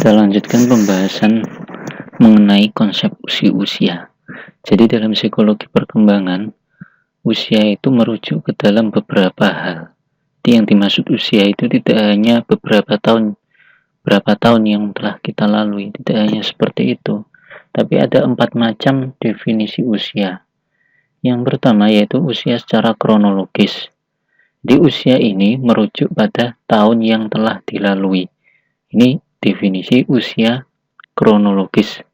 Kita lanjutkan pembahasan mengenai konsep usia. Jadi dalam psikologi perkembangan, usia itu merujuk ke dalam beberapa hal. Jadi yang dimaksud usia itu tidak hanya berapa tahun yang telah kita lalui, tidak hanya seperti itu. Tapi ada 4 macam definisi usia. Yang pertama yaitu usia secara kronologis. Di usia ini merujuk pada tahun yang telah dilalui. Ini definisi usia kronologis.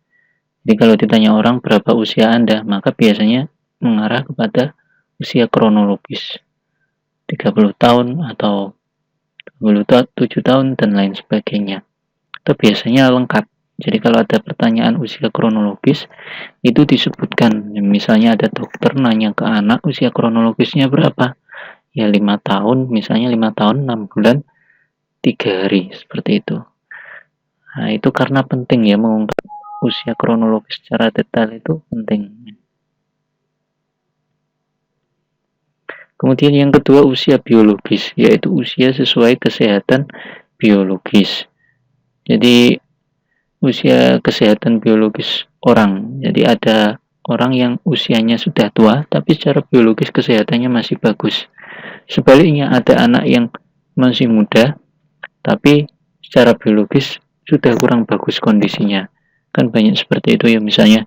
Jadi kalau ditanya orang berapa usia Anda, maka biasanya mengarah kepada usia kronologis. 30 tahun atau 27 tahun dan lain sebagainya. Itu biasanya lengkap. Jadi kalau ada pertanyaan usia kronologis, itu disebutkan. Misalnya ada dokter nanya ke anak usia kronologisnya berapa. Ya 5 tahun, misalnya 5 tahun 6 bulan 3 hari, seperti itu. Nah, itu karena penting ya mengungkap usia kronologis secara detail itu penting. Kemudian yang kedua usia biologis, yaitu usia sesuai kesehatan biologis. Jadi usia kesehatan biologis orang. Jadi ada orang yang usianya sudah tua tapi secara biologis kesehatannya masih bagus. Sebaliknya ada anak yang masih muda tapi secara biologis sudah kurang bagus kondisinya. Kan banyak seperti itu ya, misalnya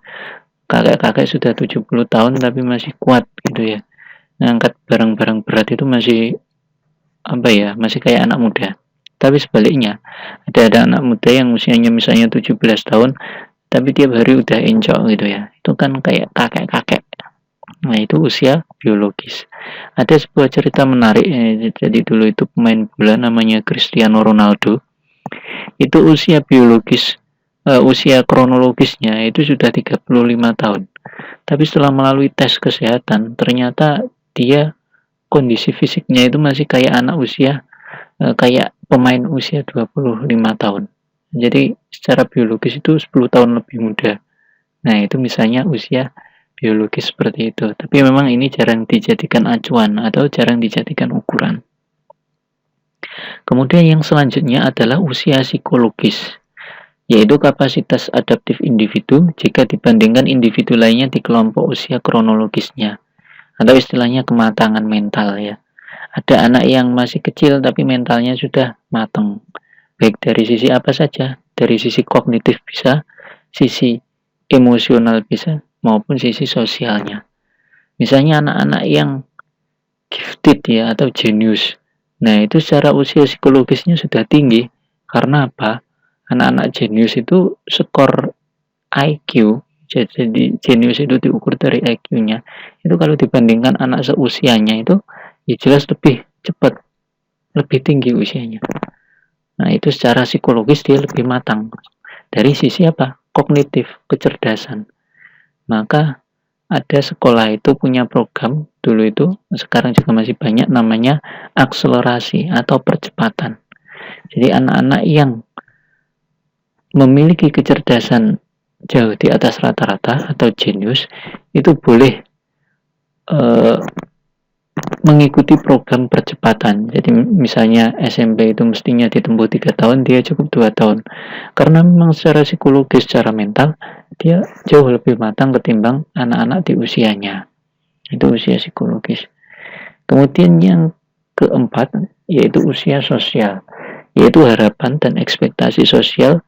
kakek-kakek sudah 70 tahun tapi masih kuat gitu ya. Ngangkat barang-barang berat itu masih masih kayak anak muda. Tapi sebaliknya, ada anak muda yang usianya misalnya 17 tahun tapi tiap hari udah encok gitu ya. Itu kan kayak kakek-kakek. Nah, itu usia biologis. Ada sebuah cerita menarik. Jadi dulu itu pemain bola namanya Cristiano Ronaldo. Itu usia usia kronologisnya itu sudah 35 tahun. Tapi setelah melalui tes kesehatan, ternyata dia kondisi fisiknya itu masih kayak kayak pemain usia 25 tahun. Jadi secara biologis itu 10 tahun lebih muda. Nah, itu misalnya usia biologis seperti itu. Tapi memang ini jarang dijadikan acuan atau jarang dijadikan ukuran. Kemudian yang selanjutnya adalah usia psikologis, yaitu kapasitas adaptif individu jika dibandingkan individu lainnya di kelompok usia kronologisnya, atau istilahnya kematangan mental ya. Ada anak yang masih kecil tapi mentalnya sudah matang, baik dari sisi apa saja, dari sisi kognitif bisa, sisi emosional bisa, maupun sisi sosialnya. Misalnya anak-anak yang gifted ya atau jenius. Nah, itu secara usia psikologisnya sudah tinggi. Karena apa? Anak-anak jenius itu skor IQ, jadi jenius itu diukur dari IQ-nya. Itu kalau dibandingkan anak seusianya itu ya jelas lebih cepat, lebih tinggi usianya. Nah, itu secara psikologis dia lebih matang. Dari sisi apa? Kognitif, kecerdasan. Maka ada sekolah itu punya program dulu itu, sekarang juga masih banyak, namanya akselerasi atau percepatan. Jadi anak-anak yang memiliki kecerdasan jauh di atas rata-rata atau jenius itu boleh mengikuti program percepatan. Jadi misalnya SMP itu mestinya ditempuh 3 tahun, dia cukup 2 tahun. Karena memang secara psikologis, secara mental, dia jauh lebih matang ketimbang anak-anak di usianya. Itu usia psikologis. Kemudian yang keempat, yaitu usia sosial, yaitu harapan dan ekspektasi sosial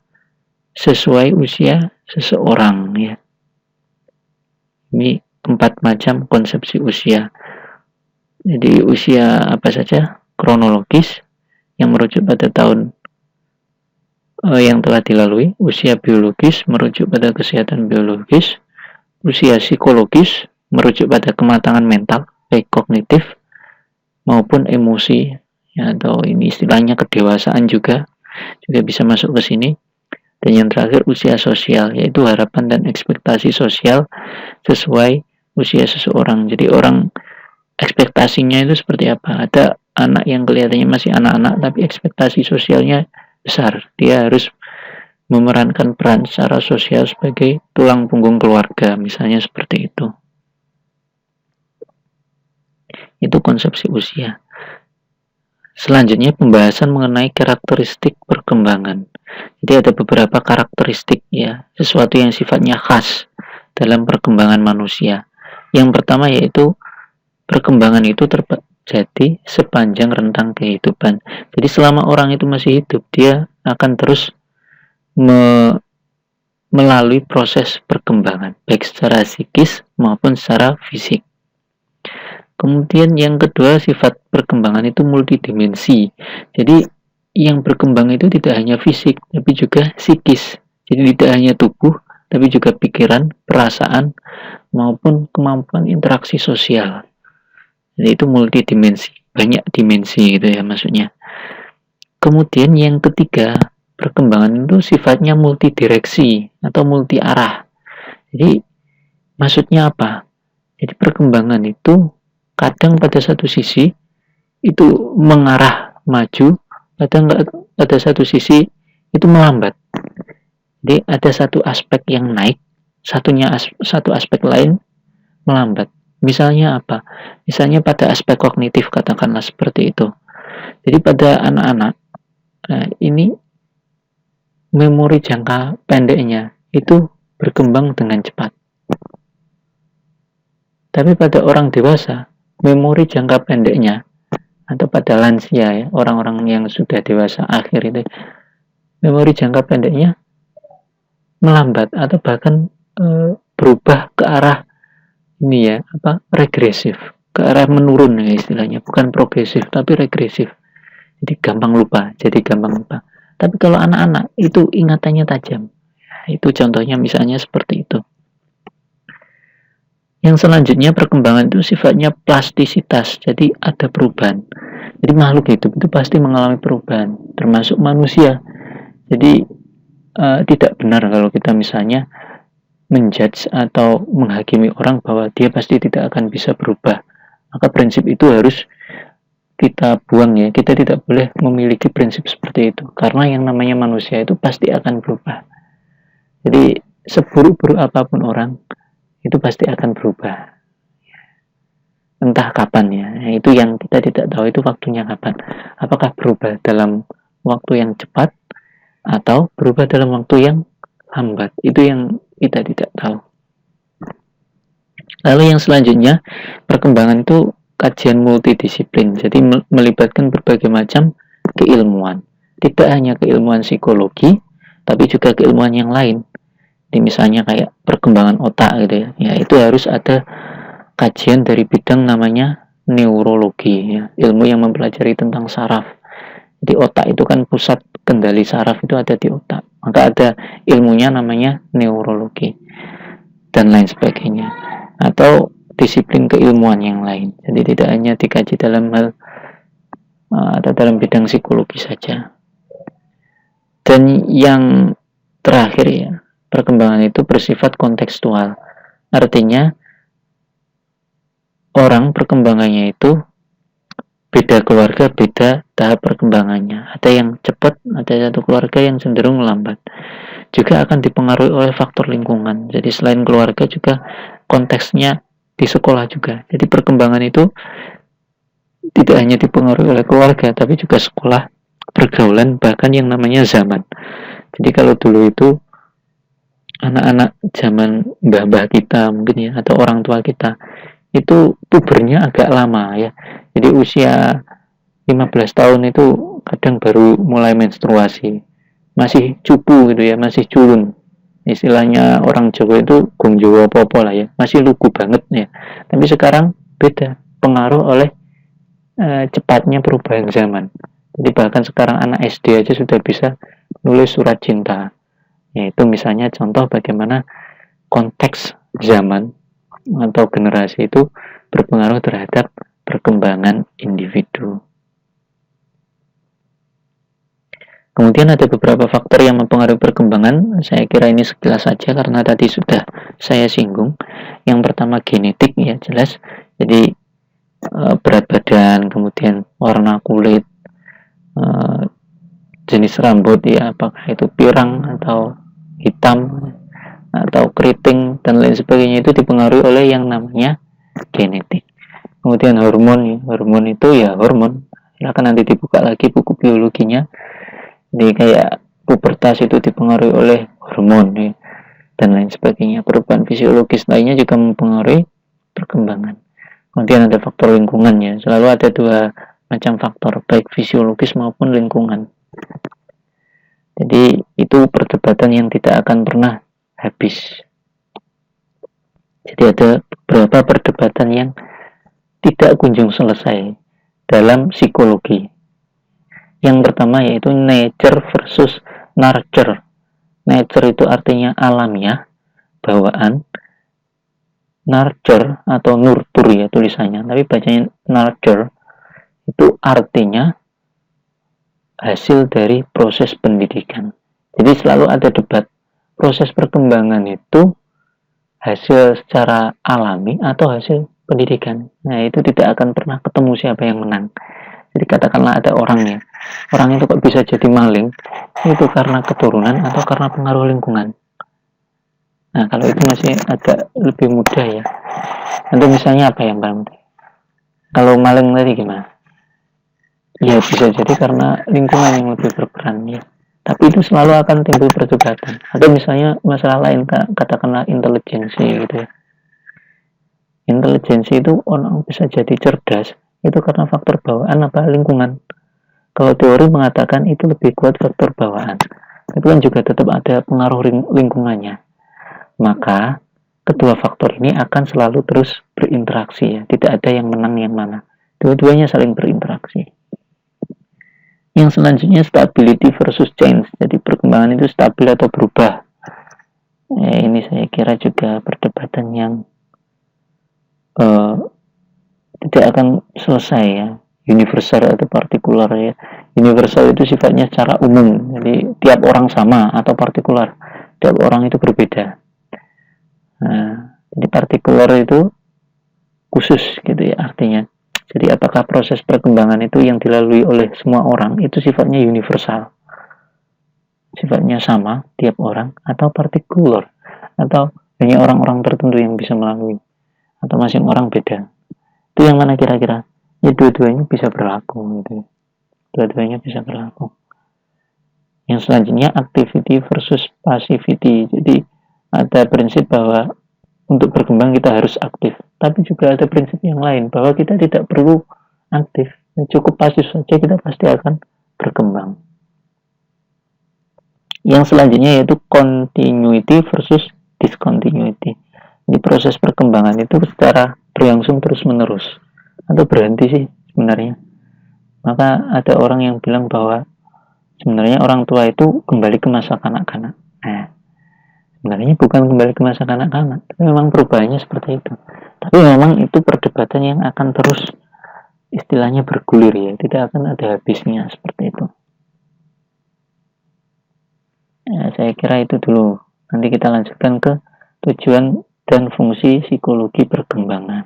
sesuai usia seseorang ya. Ini 4 macam konsepsi usia. Jadi usia apa saja? Kronologis yang merujuk pada tahun yang telah dilalui, usia biologis merujuk pada kesehatan biologis, usia psikologis merujuk pada kematangan mental, baik kognitif maupun emosi, ya, atau ini istilahnya kedewasaan juga bisa masuk ke sini. Dan yang terakhir usia sosial, yaitu harapan dan ekspektasi sosial sesuai usia seseorang. Jadi orang ekspektasinya itu seperti apa? Ada anak yang kelihatannya masih anak-anak tapi ekspektasi sosialnya besar. Dia harus memerankan peran secara sosial sebagai tulang punggung keluarga, misalnya seperti itu. Itu konsepsi usia. Selanjutnya pembahasan mengenai karakteristik perkembangan. Jadi ada beberapa karakteristik ya, sesuatu yang sifatnya khas dalam perkembangan manusia. Yang pertama yaitu perkembangan itu terjadi sepanjang rentang kehidupan. Jadi selama orang itu masih hidup, dia akan terus melalui proses perkembangan, baik secara psikis maupun secara fisik. Kemudian yang kedua, sifat perkembangan itu multidimensi. Jadi yang berkembang itu tidak hanya fisik, tapi juga psikis. Jadi tidak hanya tubuh, tapi juga pikiran, perasaan, maupun kemampuan interaksi sosial. Jadi itu multidimensi, banyak dimensi gitu ya maksudnya. Kemudian yang ketiga, perkembangan itu sifatnya multidireksi atau multi arah. Jadi maksudnya apa? Jadi perkembangan itu kadang pada satu sisi itu mengarah maju, kadang pada satu sisi itu melambat. Jadi ada satu aspek yang naik, satu aspek lain melambat. Misalnya apa? Misalnya pada aspek kognitif, katakanlah seperti itu. Jadi pada anak-anak, ini memori jangka pendeknya itu berkembang dengan cepat. Tapi pada orang dewasa, memori jangka pendeknya atau pada lansia ya, orang-orang yang sudah dewasa akhir itu, memori jangka pendeknya melambat atau bahkan berubah ke arah ini ya, regresif, ke arah menurun ya istilahnya, bukan progresif tapi regresif. Jadi gampang lupa. Tapi kalau anak-anak itu ingatannya tajam. Itu contohnya misalnya seperti itu. Yang selanjutnya perkembangan itu sifatnya plastisitas, jadi ada perubahan. Jadi makhluk hidup itu pasti mengalami perubahan, termasuk manusia. Jadi tidak benar kalau kita misalnya menjudge atau menghakimi orang bahwa dia pasti tidak akan bisa berubah. Maka prinsip itu harus kita buang ya. Kita tidak boleh memiliki prinsip seperti itu, karena yang namanya manusia itu pasti akan berubah. Jadi seburuk-buruk apapun orang itu pasti akan berubah, entah kapan ya. Itu yang kita tidak tahu, itu waktunya kapan. Apakah berubah dalam waktu yang cepat atau berubah dalam waktu yang lambat, itu yang kita tidak tahu. Lalu yang selanjutnya, perkembangan itu kajian multidisiplin, jadi melibatkan berbagai macam keilmuan, tidak hanya keilmuan psikologi tapi juga keilmuan yang lain. Jadi misalnya kayak perkembangan otak gitu ya, ya itu harus ada kajian dari bidang namanya neurologi ya, ilmu yang mempelajari tentang saraf. Jadi otak itu kan pusat kendali saraf itu ada di otak, maka ada ilmunya namanya neurologi dan lain sebagainya, atau disiplin keilmuan yang lain. Jadi tidak hanya dikaji dalam hal atau dalam bidang psikologi saja. Dan yang terakhir ya, perkembangan itu bersifat kontekstual. Artinya orang perkembangannya itu beda keluarga, beda tahap perkembangannya. Ada yang cepat, ada satu keluarga yang cenderung lambat. Juga akan dipengaruhi oleh faktor lingkungan. Jadi selain keluarga juga konteksnya di sekolah juga. Jadi perkembangan itu tidak hanya dipengaruhi oleh keluarga, tapi juga sekolah, pergaulan, bahkan yang namanya zaman. Jadi kalau dulu itu anak-anak zaman mbah-mbah kita mungkin ya, atau orang tua kita, itu pubernya agak lama ya. Jadi usia 15 tahun itu kadang baru mulai menstruasi. Masih cupu gitu ya, masih culun. Istilahnya orang Jawa itu gong Jawa popo lah ya, masih lugu banget ya. Tapi sekarang beda, pengaruh oleh cepatnya perubahan zaman. Jadi bahkan sekarang anak SD aja sudah bisa nulis surat cinta. Yaitu misalnya contoh bagaimana konteks zaman atau generasi itu berpengaruh terhadap perkembangan individu. Kemudian ada beberapa faktor yang mempengaruhi perkembangan. Saya kira ini sekilas saja karena tadi sudah saya singgung. Yang pertama genetik ya jelas. Jadi berat badan, kemudian warna kulit, jenis rambut ya, apakah itu pirang atau hitam atau keriting dan lain sebagainya, itu dipengaruhi oleh yang namanya genetik. Kemudian hormon itu ya hormon Silahkan nanti dibuka lagi buku biologinya. Jadi kayak pubertas itu dipengaruhi oleh hormon ya, dan lain sebagainya. Perubahan fisiologis lainnya juga mempengaruhi perkembangan. Kemudian ada faktor lingkungannya. Selalu ada dua macam faktor, baik fisiologis maupun lingkungan. Jadi itu perdebatan yang tidak akan pernah habis. Jadi ada beberapa perdebatan yang tidak kunjung selesai dalam psikologi. Yang pertama yaitu nature versus nurture. Nature itu artinya alamiah, bawaan. Nurture atau nurture ya tulisannya, tapi bacanya nurture itu artinya hasil dari proses pendidikan. Jadi selalu ada debat, proses perkembangan itu hasil secara alami atau hasil pendidikan. Nah itu tidak akan pernah ketemu siapa yang menang. Jadi katakanlah ada orang itu kok bisa jadi maling, itu karena keturunan atau karena pengaruh lingkungan. Nah kalau itu masih agak lebih mudah ya. Nanti misalnya apa yang paling penting? Kalau maling tadi gimana? Ya bisa jadi karena lingkungan yang lebih berperan ya. Tapi itu selalu akan timbul perdebatan. Atau misalnya masalah lain, katakanlah intelijensi gitu ya. Intelijensi itu orang bisa jadi cerdas itu karena faktor bawaan apa lingkungan. Kalau teori mengatakan itu lebih kuat faktor bawaan, tapi kan juga tetap ada pengaruh lingkungannya. Maka kedua faktor ini akan selalu terus berinteraksi ya, tidak ada yang menang yang mana. Dua-duanya saling berinteraksi. Yang selanjutnya stability versus change. Jadi perkembangan itu stabil atau berubah. Ini saya kira juga perdebatan yang tidak akan selesai ya. Universal atau partikular ya. Universal itu sifatnya secara umum. Jadi tiap orang sama atau partikular. Tiap orang itu berbeda. Nah, jadi partikular itu khusus gitu ya artinya. Jadi apakah proses perkembangan itu yang dilalui oleh semua orang itu sifatnya universal, sifatnya sama tiap orang, atau partikular, atau hanya orang-orang tertentu yang bisa melalui, atau masing orang beda. Itu yang mana kira-kira? Ya dua-duanya bisa berlaku gitu. Dua-duanya bisa berlaku. Yang selanjutnya activity versus passivity. Jadi ada prinsip bahwa untuk berkembang kita harus aktif. Tapi juga ada prinsip yang lain bahwa kita tidak perlu aktif. Cukup pasif saja kita pasti akan berkembang. Yang selanjutnya yaitu continuity versus discontinuity. Jadi proses perkembangan itu secara berlangsung terus-menerus. Atau berhenti sih sebenarnya. Maka ada orang yang bilang bahwa sebenarnya orang tua itu kembali ke masa kanak-kanak. Nah, sebenarnya bukan kembali ke masa kanak-kanak, tapi memang perubahannya seperti itu. Tapi memang itu perdebatan yang akan terus istilahnya bergulir ya, tidak akan ada habisnya seperti itu. Ya, saya kira itu dulu. Nanti kita lanjutkan ke tujuan dan fungsi psikologi perkembangan.